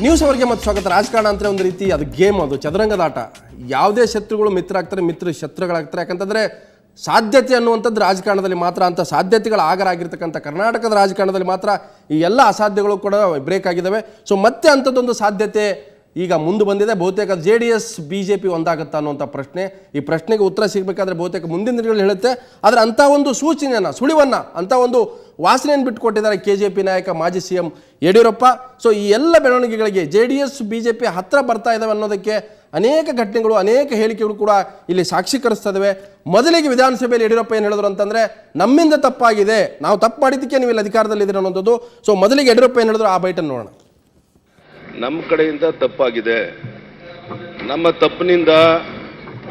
News ಅವರಿಗೆ ಮತ್ತು ಸ್ವಾಗತ. ರಾಜಕಾರಣ ಅಂದರೆ ಒಂದು ರೀತಿ ಅದು ಗೇಮ್, ಅದು ಚದುರಂಗದ ಆಟ. ಯಾವುದೇ ಶತ್ರುಗಳು ಮಿತ್ರ ಆಗ್ತಾರೆ, ಮಿತ್ರ ಶತ್ರುಗಳಾಗ್ತಾರೆ. ಯಾಕಂತಂದರೆ ಸಾಧ್ಯತೆ ಅನ್ನುವಂಥದ್ದು ರಾಜಕಾರಣದಲ್ಲಿ ಮಾತ್ರ, ಅಂತ ಸಾಧ್ಯತೆಗಳ ಆಗರಾಗಿರ್ತಕ್ಕಂಥ ಕರ್ನಾಟಕದ ರಾಜಕಾರಣದಲ್ಲಿ ಮಾತ್ರ ಈ ಎಲ್ಲ ಅಸಾಧ್ಯಗಳು ಕೂಡ ಬ್ರೇಕ್ ಆಗಿದ್ದಾವೆ. ಸೊ ಮತ್ತೆ ಅಂಥದ್ದೊಂದು ಸಾಧ್ಯತೆ ಈಗ ಮುಂದೆ ಬಂದಿದೆ. ಬಹುತೇಕ JDS BJP ಒಂದಾಗುತ್ತಾ ಅನ್ನುವಂಥ ಪ್ರಶ್ನೆ. ಈ ಪ್ರಶ್ನೆಗೆ ಉತ್ತರ ಸಿಗಬೇಕಾದ್ರೆ ಬಹುತೇಕ ಮುಂದಿನ ದಿನಗಳು ಹೇಳುತ್ತೆ. ಆದರೆ ಅಂಥ ಒಂದು ಸೂಚನೆಯನ್ನು, ಸುಳಿವನ್ನು, ಅಂಥ ಒಂದು ವಾಸನೆಯನ್ನು ಬಿಟ್ಟುಕೊಟ್ಟಿದ್ದಾರೆ KJP ನಾಯಕ ಮಾಜಿ CM ಯಡಿಯೂರಪ್ಪ. ಸೊ ಈ ಎಲ್ಲ ಬೆಳವಣಿಗೆಗಳಿಗೆ JDS BJP ಹತ್ತಿರ ಬರ್ತಾ ಇದ್ದಾವೆ ಅನ್ನೋದಕ್ಕೆ ಅನೇಕ ಘಟನೆಗಳು, ಅನೇಕ ಹೇಳಿಕೆಗಳು ಕೂಡ ಇಲ್ಲಿ ಸಾಕ್ಷೀಕರಿಸ್ತಾ ಇದ್ದಾವೆ. ಮೊದಲಿಗೆ ವಿಧಾನಸಭೆಯಲ್ಲಿ ಯಡಿಯೂರಪ್ಪ ಏನು ಹೇಳಿದ್ರು ಅಂತಂದರೆ, ನಮ್ಮಿಂದ ತಪ್ಪಾಗಿದೆ, ನಾವು ತಪ್ಪು ಮಾಡಿದ್ದಕ್ಕೆ ನೀವು ಇಲ್ಲಿ ಅಧಿಕಾರದಲ್ಲಿದ್ದೀರಿ ಅನ್ನೋದು. ಸೊ ಮೊದಲಿಗೆ ಯಡಿಯೂರಪ್ಪ ಏನು ಹೇಳಿದ್ರು ಆ ಬೈಟನ್ನು ನೋಡೋಣ. ನಮ್ಮ ಕಡೆಯಿಂದ ತಪ್ಪಾಗಿದೆ. ನಮ್ಮ ತಪ್ಪಿನಿಂದ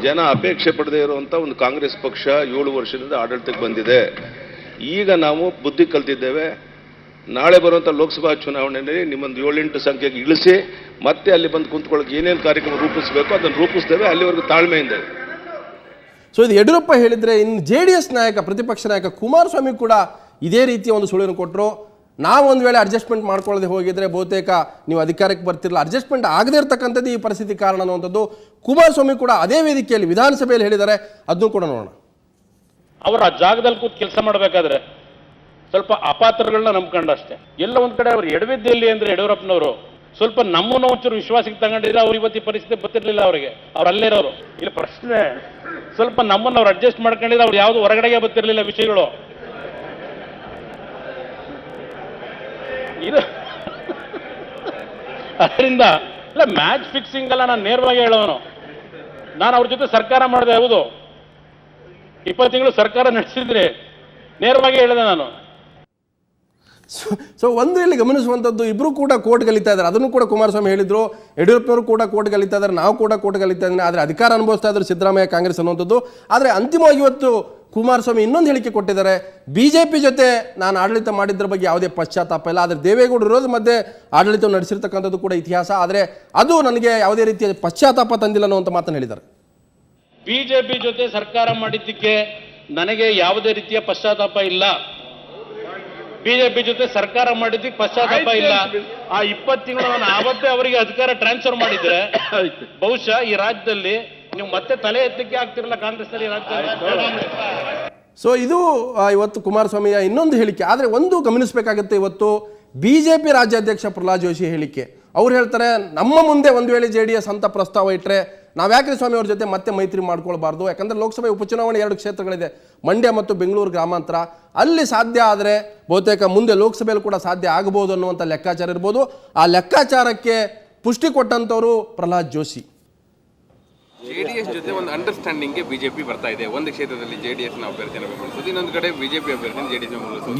ಜನ ಅಪೇಕ್ಷೆ ಪಡದೇ ಇರುವಂಥ ಒಂದು ಕಾಂಗ್ರೆಸ್ ಪಕ್ಷ 7 ವರ್ಷದಿಂದ ಆಡಳಿತಕ್ಕೆ ಬಂದಿದೆ. ಈಗ ನಾವು ಬುದ್ಧಿ ಕಲ್ತಿದ್ದೇವೆ. ನಾಳೆ ಬರುವಂಥ ಲೋಕಸಭಾ ಚುನಾವಣೆಯಲ್ಲಿ ನಿಮ್ಮೊಂದು 7-8 ಸಂಖ್ಯೆಗೆ ಇಳಿಸಿ ಮತ್ತೆ ಅಲ್ಲಿ ಬಂದು ಕುಂತ್ಕೊಳ್ಳೋಕೆ ಏನೇನು ಕಾರ್ಯಕ್ರಮ ರೂಪಿಸಬೇಕು ಅದನ್ನು ರೂಪಿಸ್ತೇವೆ. ಅಲ್ಲಿವರೆಗೂ ತಾಳ್ಮೆಯಿಂದ. ಸೊ ಇದು ಯಡಿಯೂರಪ್ಪ ಹೇಳಿದರೆ, ಇನ್ನು JDS ನಾಯಕ, ಪ್ರತಿಪಕ್ಷ ನಾಯಕ ಕುಮಾರಸ್ವಾಮಿ ಕೂಡ ಇದೇ ರೀತಿಯ ಒಂದು ಸುಳಿವನ್ನು ಕೊಟ್ಟರು. ನಾವು ಒಂದು ವೇಳೆ ಅಡ್ಜಸ್ಟ್ಮೆಂಟ್ ಮಾಡ್ಕೊಳ್ಳದೆ ಹೋಗಿದ್ರೆ ಬಹುತೇಕ ನೀವು ಅಧಿಕಾರಕ್ಕೆ ಬರ್ತಿರಲಿಲ್ಲ. ಅಡ್ಜಸ್ಟ್ಮೆಂಟ್ ಆಗದೇ ಇರತಕ್ಕಂಥದ್ದು ಈ ಪರಿಸ್ಥಿತಿ ಕಾರಣ ಅನ್ನುವಂಥದ್ದು ಕುಮಾರಸ್ವಾಮಿ ಕೂಡ ಅದೇ ವೇದಿಕೆಯಲ್ಲಿ ವಿಧಾನಸಭೆಯಲ್ಲಿ ಹೇಳಿದ್ದಾರೆ. ಅದನ್ನು ಕೂಡ ನೋಡೋಣ. ಅವರ ಜಾಗದಲ್ಲಿ ಕೂತು ಕೆಲಸ ಮಾಡಬೇಕಾದ್ರೆ ಸ್ವಲ್ಪ ಅಪಾತ್ರಗಳನ್ನ ನಂಬ್ಕೊಂಡಷ್ಟೇ. ಎಲ್ಲ ಒಂದ್ ಕಡೆ ಅವ್ರು ಎಡವಿದ್ದಲ್ಲಿ ಅಂದ್ರೆ ಯಡಿಯೂರಪ್ಪನವರು ಸ್ವಲ್ಪ ನಮ್ಮನ್ನ ಒಂಚೂರು ವಿಶ್ವಾಸಕ್ಕೆ ತಗೊಂಡಿದ್ರೆ ಅವ್ರು ಇವತ್ತು ಈ ಪರಿಸ್ಥಿತಿ ಗೊತ್ತಿರಲಿಲ್ಲ ಅವರಿಗೆ. ಅವ್ರು ಅಲ್ಲೇ ಇರೋರು. ಇಲ್ಲಿ ಪ್ರಶ್ನೆ ಸ್ವಲ್ಪ ನಮ್ಮನ್ನ ಅವ್ರು ಅಡ್ಜಸ್ಟ್ ಮಾಡ್ಕೊಂಡಿದ್ರೆ ಅವ್ರು ಯಾವ್ದು ಹೊರಗಡೆಗೆ ಗೊತ್ತಿರಲಿಲ್ಲ ವಿಷಯಗಳು. ಇದು ಅದರಿಂದ ಇಲ್ಲ, ಮ್ಯಾಚ್ ಫಿಕ್ಸಿಂಗ್ ಅಲ್ಲ. ನಾನು ನೇರವಾಗಿ ಹೇಳೋನು, ನಾನು ಅವ್ರ ಜೊತೆ ಸರ್ಕಾರ ಮಾಡಿದೆ. ಹೌದು, 20 ತಿಂಗಳು ಸರ್ಕಾರ ನಡೆಸಿದ್ರೆ ನೇರವಾಗಿ ಹೇಳಿದೆ ನಾನು. ಸೊ ಒಂದು ಇಲ್ಲಿ ಗಮನಿಸುವಂಥದ್ದು, ಇಬ್ಬರು ಕೂಡ ಕೋರ್ಟ್ ಗಲಿತಾ ಇದ್ದಾರೆ. ಅದನ್ನು ಕೂಡ ಕುಮಾರಸ್ವಾಮಿ ಹೇಳಿದ್ರು. ಯಡಿಯೂರಪ್ಪನವರು ಕೂಡ ಕೋರ್ಟ್ ಗಲಿತಾ ಇದ್ದಾರೆ, ನಾವು ಕೂಡ ಕೋರ್ಟ್ ಗಲಿತಾ ಇದ್ದೀನಿ. ಆದರೆ ಅಧಿಕಾರ ಅನುಭವಿಸ್ತಾ ಇದ್ದಾರೆ ಸಿದ್ದರಾಮಯ್ಯ, ಕಾಂಗ್ರೆಸ್ ಅನ್ನುವಂಥದ್ದು. ಆದರೆ ಅಂತಿಮವಾಗಿ ಇವತ್ತು ಕುಮಾರಸ್ವಾಮಿ ಇನ್ನೊಂದು ಹೇಳಿಕೆ ಕೊಟ್ಟಿದ್ದಾರೆ. BJP ಜೊತೆ ನಾನು ಆಡಳಿತ ಮಾಡಿದ್ರ ಬಗ್ಗೆ ಯಾವುದೇ ಪಶ್ಚಾತ್ತಾಪ ಇಲ್ಲ. ಆದರೆ ದೇವೇಗೌಡರು ವಿರೋಧ ಮಧ್ಯೆ ಆಡಳಿತ ನಡೆಸಿರ್ತಕ್ಕಂಥದ್ದು ಕೂಡ ಇತಿಹಾಸ. ಆದರೆ ಅದು ನನಗೆ ಯಾವುದೇ ರೀತಿಯ ಪಶ್ಚಾತ್ತಾಪ ತಂದಿಲ್ಲ ಅನ್ನುವಂಥ ಮಾತನ್ನು ಹೇಳಿದ್ದಾರೆ. BJP ಜೊತೆ ಸರ್ಕಾರ ಮಾಡಿದ್ದಕ್ಕೆ ನನಗೆ ಯಾವುದೇ ರೀತಿಯ ಪಶ್ಚಾತ್ತಾಪ ಇಲ್ಲ. BJP ಜೊತೆ ಸರ್ಕಾರ ಮಾಡಿದ್ದಕ್ಕೆ ಪಶ್ಚಾತ್ತಾಪ ಇಲ್ಲ. ಆ 20 ತಿಂಗಳು ನಾನು ಆವತ್ತೇ ಅವರಿಗೆ ಅಧಿಕಾರ ಟ್ರಾನ್ಸ್ಫರ್ ಮಾಡಿದ್ರೆ ಬಹುಶಃ ಈ ರಾಜ್ಯದಲ್ಲಿ ನೀವು ಮತ್ತೆ ತಲೆ ಎತ್ತಕ್ಕೆ ಆಗ್ತಿರಲ್ಲ ಕಾಂಗ್ರೆಸ್ ರಾಜ್ಯದಲ್ಲಿ. ಸೊ ಇದು ಇವತ್ತು ಕುಮಾರಸ್ವಾಮಿಯ ಇನ್ನೊಂದು ಹೇಳಿಕೆ. ಆದರೆ ಒಂದು ಗಮನಿಸಬೇಕಾಗುತ್ತೆ, ಇವತ್ತು BJP ರಾಜ್ಯಾಧ್ಯಕ್ಷ ಪ್ರಹ್ಲಾದ್ ಜೋಶಿ ಹೇಳಿಕೆ. ಅವ್ರು ಹೇಳ್ತಾರೆ, ನಮ್ಮ ಮುಂದೆ ಒಂದು ವೇಳೆ JDS ಅಂತ ಪ್ರಸ್ತಾವ ಇಟ್ಟರೆ ನಾವು ಯಾಕೆ ಸ್ವಾಮಿ ಅವ್ರ ಜೊತೆ ಮತ್ತೆ ಮೈತ್ರಿ ಮಾಡ್ಕೊಳ್ಬಾರ್ದು. ಯಾಕಂದರೆ ಲೋಕಸಭೆ ಉಪಚುನಾವಣೆ 2 ಕ್ಷೇತ್ರಗಳಿದೆ, ಮಂಡ್ಯ ಮತ್ತು ಬೆಂಗಳೂರು ಗ್ರಾಮಾಂತರ. ಅಲ್ಲಿ ಸಾಧ್ಯ ಆದರೆ ಬಹುತೇಕ ಮುಂದೆ ಲೋಕಸಭೆಯಲ್ಲಿ ಕೂಡ ಸಾಧ್ಯ ಆಗಬಹುದು ಅನ್ನುವಂಥ ಲೆಕ್ಕಾಚಾರ ಇರ್ಬೋದು. ಆ ಲೆಕ್ಕಾಚಾರಕ್ಕೆ ಪುಷ್ಟಿ ಕೊಟ್ಟಂಥವರು ಪ್ರಹ್ಲಾದ್ ಜೋಶಿ. JDS ಜೊತೆ ಒಂದು ಅಂಡರ್ಸ್ಟ್ಯಾಂಡಿಂಗ್ಗೆ BJP ಬರ್ತಾ ಇದೆ. ಒಂದು ಕ್ಷೇತ್ರದಲ್ಲಿ JDS ನ ಅಭ್ಯರ್ಥಿಯನ್ನು ಬೆಂಬಲಿಸೋದು, ಇನ್ನೊಂದು ಕಡೆ BJP ಅಭ್ಯರ್ಥಿಯನ್ನು JDS ಬೆಂಬಲಿಸೋದು.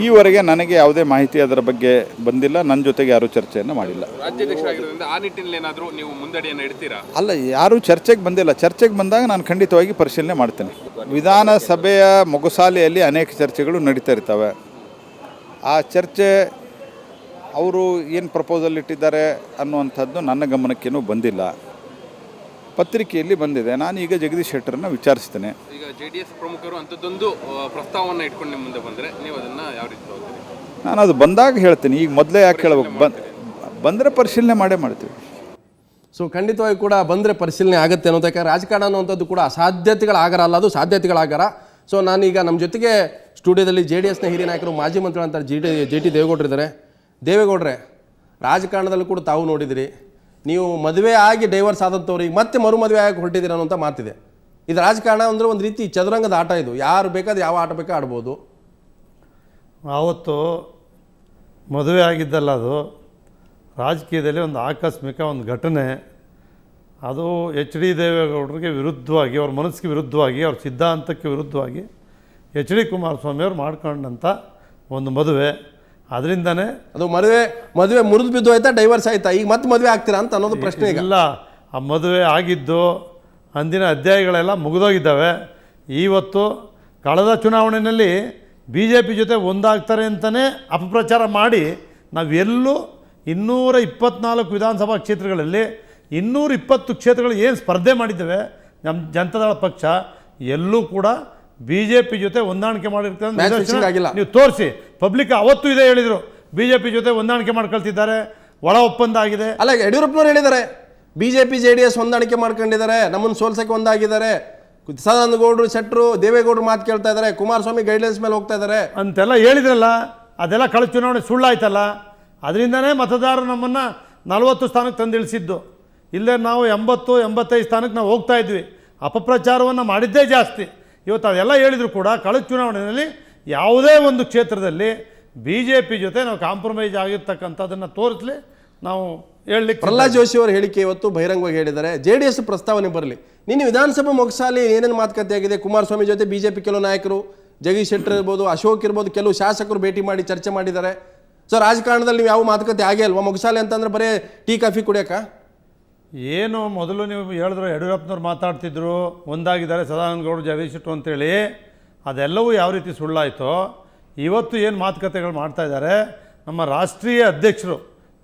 ಈವರೆಗೆ ನನಗೆ ಯಾವುದೇ ಮಾಹಿತಿ ಅದರ ಬಗ್ಗೆ ಬಂದಿಲ್ಲ. ನನ್ನ ಜೊತೆಗೆ ಯಾರೂ ಚರ್ಚೆಯನ್ನು ಮಾಡಿಲ್ಲ. ರಾಜ್ಯಾಧ್ಯಕ್ಷರಾಗಿರೋದ್ರಿಂದ ಆ ನಿಟ್ಟಿನಲ್ಲಿ ಏನಾದರೂ ನೀವು ಮುಂದಡಿಯನ್ನು ಇಡ್ತೀರಾ? ಅಲ್ಲ, ಯಾರೂ ಚರ್ಚೆಗೆ ಬಂದಿಲ್ಲ. ಚರ್ಚೆಗೆ ಬಂದಾಗ ನಾನು ಖಂಡಿತವಾಗಿ ಪರಿಶೀಲನೆ ಮಾಡ್ತೇನೆ. ವಿಧಾನಸಭೆಯ ಮೊಗಸಾಲೆಯಲ್ಲಿ ಅನೇಕ ಚರ್ಚೆಗಳು ನಡೀತಾ ಇರ್ತವೆ. ಆ ಚರ್ಚೆ ಅವರು ಏನು ಪ್ರಪೋಸಲ್ ಇಟ್ಟಿದ್ದಾರೆ ಅನ್ನುವಂಥದ್ದು ನನ್ನ ಗಮನಕ್ಕೇನೂ ಬಂದಿಲ್ಲ. ಪತ್ರಿಕೆಯಲ್ಲಿ ಬಂದಿದೆ. ನಾನು ಈಗ ಜಗದೀಶ್ ಶೆಟ್ಟರನ್ನು ವಿಚಾರಿಸ್ತೇನೆ. ಈಗ JDS ಪ್ರಮುಖರು ಅಂಥದ್ದೊಂದು ಪ್ರಸ್ತಾವವನ್ನು ಇಟ್ಕೊಂಡು ನಿಮ್ಮ ಮುಂದೆ ಬಂದರೆ ನೀವು ಅದನ್ನು ಯಾವ ರೀತಿ ತಗೋತೀರಿ? ನಾನು ಅದು ಬಂದಾಗ ಹೇಳ್ತೀನಿ. ಈಗ ಮೊದಲೇ ಯಾಕೆ ಹೇಳಬೇಕು? ಬಂದರೆ ಪರಿಶೀಲನೆ ಮಾಡೇ ಮಾಡ್ತೀವಿ. ಸೊ ಖಂಡಿತವಾಗಿ ಕೂಡ ಬಂದರೆ ಪರಿಶೀಲನೆ ಆಗುತ್ತೆ ಅನ್ನೋದು. ಯಾಕಂದರೆ ರಾಜಕಾರಣ ಅನ್ನುವಂಥದ್ದು ಕೂಡ ಅಸಾಧ್ಯತೆಗಳ ಆಗರ ಅಲ್ಲ, ಅದು ಸಾಧ್ಯತೆಗಳ ಆಗರ. ಸೊ ನಾನೀಗ ನಮ್ಮ ಜೊತೆಗೆ ಸ್ಟುಡಿಯೋದಲ್ಲಿ JDSನ ಹಿರಿಯ ನಾಯಕರು, ಮಾಜಿ ಮಂತ್ರಿಗಳು ಅಂತ JT ದೇವೇಗೌಡರಿದ್ದಾರೆ. ದೇವೇಗೌಡರೆ, ರಾಜಕಾರಣದಲ್ಲೂ ಕೂಡ ತಾವು ನೋಡಿದಿರಿ. ನೀವು ಮದುವೆ ಆಗಿ ಡೈವರ್ಸ್ ಆದಂಥವ್ರಿಗೆ ಮತ್ತೆ ಮರು ಮದುವೆ ಆಗಿ ಹೊರಟಿದ್ದೀರ ಅನ್ನೋಂಥ ಮಾತಿದೆ. ಇದು ರಾಜಕಾರಣ ಅಂದರೆ ಒಂದು ರೀತಿ ಚದುರಂಗದ ಆಟ. ಇದು ಯಾರು ಬೇಕಾದ್ರೆ ಯಾವ ಆಟ ಬೇಕಾ ಆಡ್ಬೋದು. ಆವತ್ತು ಮದುವೆ ಆಗಿದ್ದಲ್ಲ, ಅದು ರಾಜಕೀಯದಲ್ಲಿ ಒಂದು ಆಕಸ್ಮಿಕ ಒಂದು ಘಟನೆ. ಅದು HD ದೇವೇಗೌಡರಿಗೆ ವಿರುದ್ಧವಾಗಿ, ಅವ್ರ ಮನಸ್ಸಿಗೆ ವಿರುದ್ಧವಾಗಿ, ಅವ್ರ ಸಿದ್ಧಾಂತಕ್ಕೆ ವಿರುದ್ಧವಾಗಿ HD ಕುಮಾರಸ್ವಾಮಿ ಅವರು ಮಾಡ್ಕೊಂಡಂಥ ಒಂದು ಮದುವೆ. ಅದರಿಂದನೇ ಅದು ಮದುವೆ ಮುರಿದು ಬಿದ್ದು ಆಯ್ತಾ, ಡೈವರ್ಸ್ ಆಯ್ತಾ, ಈಗ ಮತ್ತೆ ಮದುವೆ ಆಗ್ತೀರಾ ಅಂತ ಅನ್ನೋದು ಪ್ರಶ್ನೆ. ಇಲ್ಲ, ಆ ಮದುವೆ ಆಗಿದ್ದು ಅಂದಿನ ಅಧ್ಯಾಯಗಳೆಲ್ಲ ಮುಗಿದೋಗಿದ್ದಾವೆ. ಇವತ್ತು ಕಳೆದ ಚುನಾವಣೆಯಲ್ಲಿ BJP ಜೊತೆ ಒಂದಾಗ್ತಾರೆ ಅಂತಲೇ ಅಪಪ್ರಚಾರ ಮಾಡಿ ನಾವೆಲ್ಲೂ 224 ವಿಧಾನಸಭಾ ಕ್ಷೇತ್ರಗಳಲ್ಲಿ 220 ಕ್ಷೇತ್ರಗಳು ಏನು ಸ್ಪರ್ಧೆ ಮಾಡಿದ್ದೇವೆ ನಮ್ಮ ಜನತಾದಳ ಪಕ್ಷ, ಎಲ್ಲೂ ಕೂಡ ಬಿಜೆಪಿ ಜೊತೆ ಹೊಂದಾಣಿಕೆ ಮಾಡಿರ್ತಾರೆ. ನೀವು ತೋರಿಸಿ, ಪಬ್ಲಿಕ್ ಅವತ್ತು ಇದೇ ಹೇಳಿದರು, ಬಿಜೆಪಿ ಜೊತೆ ಹೊಂದಾಣಿಕೆ ಮಾಡ್ಕೊಳ್ತಿದ್ದಾರೆ, ಒಳ ಒಪ್ಪಂದ ಆಗಿದೆ. ಅಲ್ಲ, ಯಡಿಯೂರಪ್ಪನವ್ರು ಹೇಳಿದ್ದಾರೆ ಬಿಜೆಪಿ JDS ಹೊಂದಾಣಿಕೆ ಮಾಡ್ಕೊಂಡಿದ್ದಾರೆ, ನಮ್ಮನ್ನು ಸೋಲ್ಸಕ್ಕೆ ಒಂದಾಗಿದ್ದಾರೆ, ಸದಾನಂದ ಗೌಡರು ಶೆಟ್ಟರು ದೇವೇಗೌಡರು ಮಾತು ಕೇಳ್ತಾ ಇದ್ದಾರೆ, ಕುಮಾರಸ್ವಾಮಿ ಗೈಡ್ಲೈನ್ಸ್ ಮೇಲೆ ಹೋಗ್ತಾ ಇದ್ದಾರೆ ಅಂತೆಲ್ಲ ಹೇಳಿದ್ರಲ್ಲ, ಅದೆಲ್ಲ ಕಳೆದ ಚುನಾವಣೆ ಸುಳ್ಳಾಯ್ತಲ್ಲ. ಅದರಿಂದನೇ ಮತದಾರರು ನಮ್ಮನ್ನು 40 ಸ್ಥಾನಕ್ಕೆ ತಂದಿಳಿಸಿದ್ದು. ಇಲ್ಲೇ ನಾವು 80-85 ಸ್ಥಾನಕ್ಕೆ ನಾವು ಹೋಗ್ತಾ ಇದ್ವಿ. ಅಪಪ್ರಚಾರವನ್ನು ಮಾಡಿದ್ದೇ ಜಾಸ್ತಿ. ಇವತ್ತು ಅದೆಲ್ಲ ಹೇಳಿದ್ರು ಕೂಡ ಕಳೆದ ಚುನಾವಣೆಯಲ್ಲಿ ಯಾವುದೇ ಒಂದು ಕ್ಷೇತ್ರದಲ್ಲಿ BJP ಜೊತೆ ನಾವು ಕಾಂಪ್ರಮೈಸ್ ಆಗಿರ್ತಕ್ಕಂಥದ್ದನ್ನು ತೋರಿಸಲಿ ನಾವು ಹೇಳಲಿಕ್ಕೆ. ಪ್ರಹ್ಲಾದ್ ಜೋಶಿ ಅವರ ಹೇಳಿಕೆ ಇವತ್ತು ಬಹಿರಂಗವಾಗಿ ಹೇಳಿದ್ದಾರೆ, JDS ಪ್ರಸ್ತಾವನೆ ಬರಲಿ. ನಿನ್ನೆ ವಿಧಾನಸಭೆ ಮುಗಿಸಲಿ ಏನೇನು ಮಾತುಕತೆ ಆಗಿದೆ, ಕುಮಾರಸ್ವಾಮಿ ಜೊತೆ BJP ಕೆಲವು ನಾಯಕರು, ಜಗದೀಶ್ ಶೆಟ್ಟರ್ ಇರ್ಬೋದು, ಅಶೋಕ್ ಇರ್ಬೋದು, ಕೆಲವು ಶಾಸಕರು ಭೇಟಿ ಮಾಡಿ ಚರ್ಚೆ ಮಾಡಿದ್ದಾರೆ. ಸೊ ರಾಜಕಾರಣದಲ್ಲಿ ನೀವು ಯಾವ ಮಾತುಕತೆ ಆಗೇ ಅಲ್ವಾ? ಮುಗಿಸಲಿ ಅಂತಂದ್ರೆ ಬರೀ ಟೀ ಕಾಫಿ ಕುಡಿಯೋಕ ಏನು ಮೊದಲು ನೀವು ಹೇಳಿದ್ರು ಯಡಿಯೂರಪ್ಪನವ್ರು ಮಾತಾಡ್ತಿದ್ರು, ಒಂದಾಗಿದ್ದಾರೆ ಸದಾನಂದ ಗೌಡರು ಜಗದೀಶ್ ಶೆಟ್ಟರು ಅಂತೇಳಿ, ಅದೆಲ್ಲವೂ ಯಾವ ರೀತಿ ಸುಳ್ಳಾಯಿತೋ ಇವತ್ತು ಏನು ಮಾತುಕತೆಗಳು ಮಾಡ್ತಾ ಇದ್ದಾರೆ ನಮ್ಮ ರಾಷ್ಟ್ರೀಯ ಅಧ್ಯಕ್ಷರು,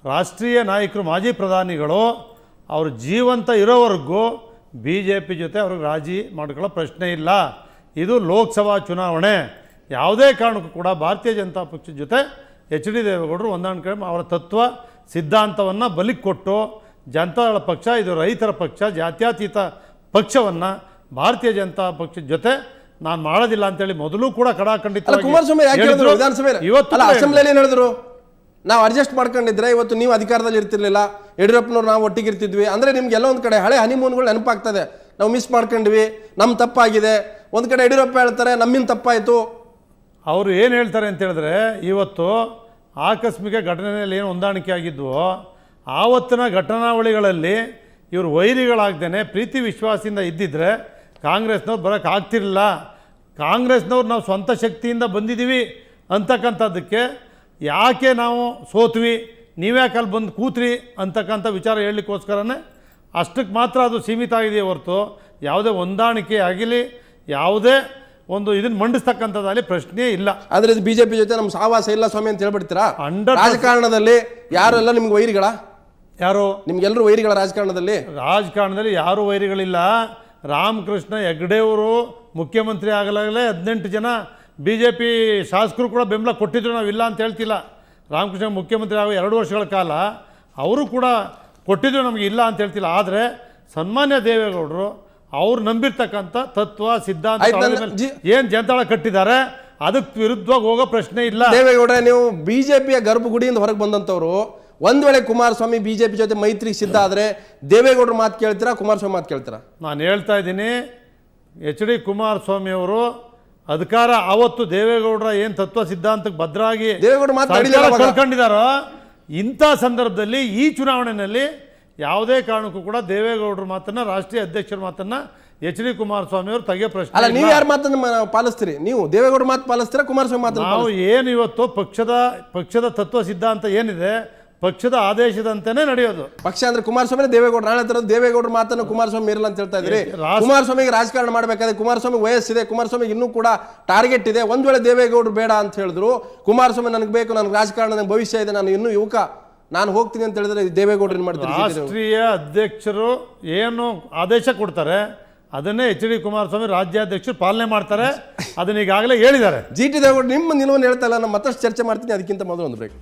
ರಾಷ್ಟ್ರೀಯ ನಾಯಕರು, ಮಾಜಿ ಪ್ರಧಾನಿಗಳು ಅವರು ಜೀವಂತ ಇರೋವರೆಗೂ BJP ಜೊತೆ ಅವ್ರಿಗೆ ರಾಜಿ ಮಾಡ್ಕೊಳ್ಳೋ ಪ್ರಶ್ನೆ ಇಲ್ಲ. ಇದು ಲೋಕಸಭಾ ಚುನಾವಣೆ. ಯಾವುದೇ ಕಾರಣಕ್ಕೂ ಕೂಡ ಭಾರತೀಯ ಜನತಾ ಪಕ್ಷದ ಜೊತೆ HD ದೇವೇಗೌಡರು ಹೊಂದಾಣಿಕೆ ಅವರ ತತ್ವ ಸಿದ್ಧಾಂತವನ್ನು ಬಲಿಗೆ ಕೊಟ್ಟು, ಜನತಾದಳ ಪಕ್ಷ ಇದು ರೈತರ ಪಕ್ಷ, ಜಾತ್ಯತೀತ ಪಕ್ಷವನ್ನು ಭಾರತೀಯ ಜನತಾ ಪಕ್ಷದ ಜೊತೆ ನಾನು ಮಾಡೋದಿಲ್ಲ ಅಂತೇಳಿ ಮೊದಲು ಕೂಡ ಕಡಾಖಂಡಿತ ಕುಮಾರಸ್ವಾಮಿ ಯಾಕೆ ಹೇಳಿದ್ರು ವಿಧಾನಸಭೆ? ಇವತ್ತು ಅಸೆಂಬ್ಲಿಯಲ್ಲಿ ಏನು ಹೇಳಿದ್ರು? ನಾವು ಅಡ್ಜಸ್ಟ್ ಮಾಡ್ಕೊಂಡಿದ್ರೆ ಇವತ್ತು ನೀವು ಅಧಿಕಾರದಲ್ಲಿ ಇರ್ತಿರ್ಲಿಲ್ಲ, ಯಡಿಯೂರಪ್ಪನವ್ರು ನಾವು ಒಟ್ಟಿಗೆ ಇರ್ತಿದ್ವಿ ಅಂದ್ರೆ ನಿಮ್ಗೆ ಎಲ್ಲ ಒಂದು ಕಡೆ ಹಳೆ ಹನಿಮೂನ್ಗಳು ನೆನಪಾಗ್ತದೆ. ನಾವು ಮಿಸ್ ಮಾಡ್ಕೊಂಡ್ವಿ, ನಮ್ಮ ತಪ್ಪಾಗಿದೆ. ಒಂದು ಕಡೆ ಯಡಿಯೂರಪ್ಪ ಹೇಳ್ತಾರೆ ನಮ್ಮಿಂದ ತಪ್ಪಾಯಿತು. ಅವರು ಏನು ಹೇಳ್ತಾರೆ ಅಂತ ಹೇಳಿದ್ರೆ, ಇವತ್ತು ಆಕಸ್ಮಿಕ ಘಟನೆಯಲ್ಲಿ ಏನು ಹೊಂದಾಣಿಕೆ ಆಗಿದ್ವೋ ಆವತ್ತಿನ ಘಟನಾವಳಿಗಳಲ್ಲಿ ಇವರು ವೈರಿಗಳಾಗ್ದೇನೆ ಪ್ರೀತಿ ವಿಶ್ವಾಸದಿಂದ ಇದ್ದಿದ್ರೆ ಕಾಂಗ್ರೆಸ್ನವ್ರು ಬರೋಕ್ಕೆ ಆಗ್ತಿರಲಿಲ್ಲ. ಕಾಂಗ್ರೆಸ್ನವ್ರು ನಾವು ಸ್ವಂತ ಶಕ್ತಿಯಿಂದ ಬಂದಿದ್ದೀವಿ ಅಂತಕ್ಕಂಥದ್ದಕ್ಕೆ ಯಾಕೆ ನಾವು ಸೋತ್ವಿ, ನೀವ್ಯಾಕೆ ಅಲ್ಲಿ ಬಂದು ಕೂತ್ರಿ ಅಂತಕ್ಕಂಥ ವಿಚಾರ ಹೇಳಲಿಕ್ಕೋಸ್ಕರನೇ ಅಷ್ಟಕ್ಕೆ ಮಾತ್ರ ಅದು ಸೀಮಿತ ಆಗಿದೆಯೇ ಹೊರತು ಯಾವುದೇ ಹೊಂದಾಣಿಕೆ ಆಗಲಿ ಯಾವುದೇ ಒಂದು ಇದನ್ನು ಮಂಡಿಸ್ತಕ್ಕಂಥದ್ದಲ್ಲಿ ಪ್ರಶ್ನೆ ಇಲ್ಲ. ಆದ್ರೆ ಇದು BJP ಜೊತೆ ನಮ್ಮ ಸಹವಾಸ ಇಲ್ಲ ಸ್ವಾಮಿ ಅಂತ ಹೇಳ್ಬಿಡ್ತೀರಾ? 100% ರಾಜಕಾರಣದಲ್ಲಿ ಯಾರೆಲ್ಲ ನಿಮ್ಗೆ ವೈರಿಗಳ? ಯಾರು ನಿಮ್ಗೆಲ್ಲರೂ ವೈರಿಗಳ ರಾಜಕಾರಣದಲ್ಲಿ ಯಾರೂ ವೈರಿಗಳಿಲ್ಲ. ರಾಮಕೃಷ್ಣ ಹೆಗಡೆಯವರು ಮುಖ್ಯಮಂತ್ರಿ ಆಗಲಾಗಲೇ 18 ಜನ BJP ಶಾಸಕರು ಕೂಡ ಬೆಂಬಲ ಕೊಟ್ಟಿದ್ರು, ನಾವಿಲ್ಲ ಅಂತ ಹೇಳ್ತಿಲ್ಲ. ರಾಮಕೃಷ್ಣ ಮುಖ್ಯಮಂತ್ರಿ ಆಗೋ 2 ವರ್ಷಗಳ ಕಾಲ ಅವರು ಕೂಡ ಕೊಟ್ಟಿದ್ರು, ನಮಗೆ ಇಲ್ಲ ಅಂತ ಹೇಳ್ತಿಲ್ಲ. ಆದರೆ ಸನ್ಮಾನ್ಯ ದೇವೇಗೌಡರು ಅವ್ರು ನಂಬಿರ್ತಕ್ಕಂಥ ತತ್ವ ಸಿದ್ಧಾಂತ ಏನು ಜನತಾಳ ಕಟ್ಟಿದ್ದಾರೆ ಅದಕ್ಕೆ ವಿರುದ್ಧವಾಗಿ ಹೋಗೋ ಪ್ರಶ್ನೆ ಇಲ್ಲ. ದೇವೇಗೌಡ, ನೀವು BJPಯ ಗರ್ಭಗುಡಿಯಿಂದ ಹೊರಗೆ ಬಂದಂಥವ್ರು, ಒಂದ್ ವೇಳೆ ಕುಮಾರಸ್ವಾಮಿ BJP ಜೊತೆ ಮೈತ್ರಿ ಸಿದ್ಧ ಆದರೆ ದೇವೇಗೌಡರ ಮಾತು ಕೇಳ್ತೀರಾ, ಕುಮಾರಸ್ವಾಮಿ ಮಾತು ಕೇಳ್ತೀರಾ? ನಾನು ಹೇಳ್ತಾ ಇದ್ದೀನಿ, HD ಕುಮಾರಸ್ವಾಮಿ ಅವರು ಅಧಿಕಾರ ಆವತ್ತು ದೇವೇಗೌಡರ ಏನು ತತ್ವ ಸಿದ್ಧಾಂತಕ್ಕೆ ಭದ್ರಾಗಿ ಕಳ್ಕೊಂಡಿದ್ದಾರೋ ಇಂಥ ಸಂದರ್ಭದಲ್ಲಿ ಈ ಚುನಾವಣೆಯಲ್ಲಿ ಯಾವುದೇ ಕಾರಣಕ್ಕೂ ಕೂಡ ದೇವೇಗೌಡರ ಮಾತನ್ನ, ರಾಷ್ಟ್ರೀಯ ಅಧ್ಯಕ್ಷರ ಮಾತನ್ನ HD ಕುಮಾರಸ್ವಾಮಿ ಅವರು ತೆಗೆಯೋ ಪ್ರಶ್ನೆ ಅಲ್ಲ. ನೀವು ಯಾರ ಮಾತನ್ನು ಪಾಲಿಸ್ತೀರಿ? ನೀವು ದೇವೇಗೌಡ ಮಾತು ಪಾಲಿಸ್ತೀರಾ, ಕುಮಾರಸ್ವಾಮಿ ಮಾತನ್ನು? ನಾವು ಏನು ಇವತ್ತು ಪಕ್ಷದ ತತ್ವ ಸಿದ್ಧಾಂತ ಏನಿದೆ ಪಕ್ಷದ ಆದೇಶದಂತೆಯೇ ನಡೆಯೋದು. ಪಕ್ಷ ಅಂದ್ರೆ ಕುಮಾರಸ್ವಾಮಿ ದೇವೇಗೌಡ, ನಾಳೆ ತರೋದು ದೇವೇಗೌಡರ ಮಾತನ್ನು ಕುಮಾರಸ್ವಾಮಿ ಇರಲ್ಲ ಅಂತ ಹೇಳ್ತಾ ಇದ್ರಿ. ಕುಮಾರಸ್ವಾಮಿಗೆ ರಾಜಕಾರಣ ಮಾಡಬೇಕಾದ್ರೆ ಕುಮಾರಸ್ವಾಮಿ ವಯಸ್ಸಿದೆ, ಕುಮಾರಸ್ವಾಮಿಗೆ ಇನ್ನೂ ಕೂಡ ಟಾರ್ಗೆಟ್ ಇದೆ. ಒಂದ್ ವೇಳೆ ದೇವೇಗೌಡರು ಬೇಡ ಅಂತ ಹೇಳಿದ್ರು, ಕುಮಾರಸ್ವಾಮಿ ನನಗೆ ಬೇಕು, ನನಗೆ ರಾಜಕಾರಣ, ನನಗೆ ಭವಿಷ್ಯ ಇದೆ, ನಾನು ಇನ್ನೂ ಯುವಕ, ನಾನು ಹೋಗ್ತೀನಿ ಅಂತ ಹೇಳಿದ್ರೆ ದೇವೇಗೌಡರು ಏನು ಮಾಡ್ತಾರೆ? ರಾಷ್ಟ್ರೀಯ ಅಧ್ಯಕ್ಷರು ಏನು ಆದೇಶ ಕೊಡ್ತಾರೆ ಅದನ್ನೇ HD ಕುಮಾರಸ್ವಾಮಿ ರಾಜ್ಯಾಧ್ಯಕ್ಷರು ಪಾಲನೆ ಮಾಡ್ತಾರೆ. ಅದನ್ನ ಈಗಾಗಲೇ ಹೇಳಿದ್ದಾರೆ. GT ದೇವೇಗೌಡ ನಿಮ್ಮ ನಿಲುವನ್ನು ಹೇಳ್ತಾ ಇಲ್ಲ. ನಾನು ಮತ್ತಷ್ಟು ಚರ್ಚೆ ಮಾಡ್ತೀನಿ, ಅದಕ್ಕಿಂತ ಮೊದಲು ಒಂದು ಬ್ರೇಕ್.